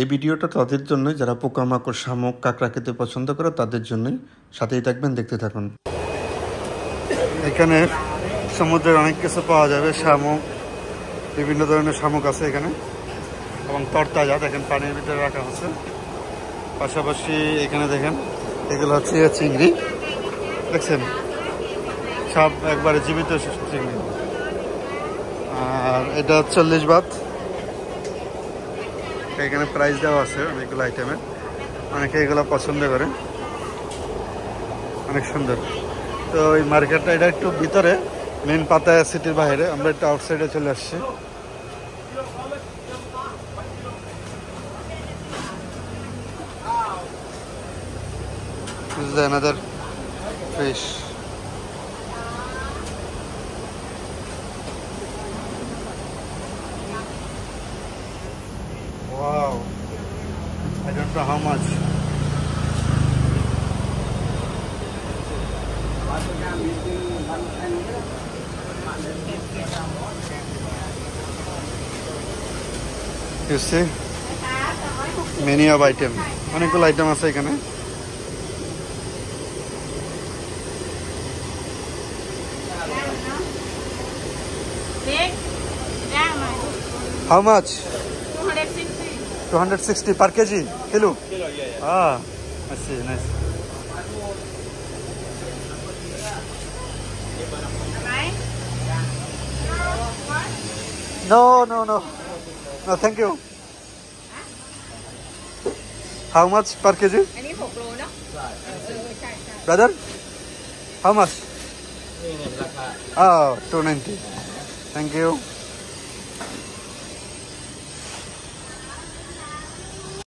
এই ভিডিওটা তাদের জন্যই যারা পোকামাকড়, শামুক, কাঁকড়া খেতে পছন্দ করে তাদের জন্যই। সাথেই থাকবেন, দেখতে থাকুন। এখানে সমুদ্রের অনেক কিছু পাওয়া যাবে, শামুক, বিভিন্ন ধরনের শামুক আছে এখানে এবং তরতাজা দেখেন পানির ভিতরে রাখা হচ্ছে। পাশাপাশি এখানে দেখেন এগুলো হচ্ছে চিংড়ি, দেখছেন সব একবারে জীবিত চিংড়ি। আর এটা 40 বাত। এখানে প্রাইস দেওয়া আছে অনেকগুলো আইটেমের, অনেকে এগুলো পছন্দ করে, অনেক সুন্দর। তো এই মার্কেটটা এটা একটু ভিতরে, মেন পাতায়া সিটির বাইরে, আমরা একটু আউটসাইডে চলে আসছি। This is another fish. Wow, I don't know how much. You see, many of item. অনেকগুলো আইটেম আছে এখানে। How much? 260. 260 per kg? Kilo? Kilo, yeah. Ah, I see, nice. No. No, thank you. How much per kg? 6 โลเนาะใช่ Brother? How much? นี่เนี่ยราคา Oh, 290. Thank you.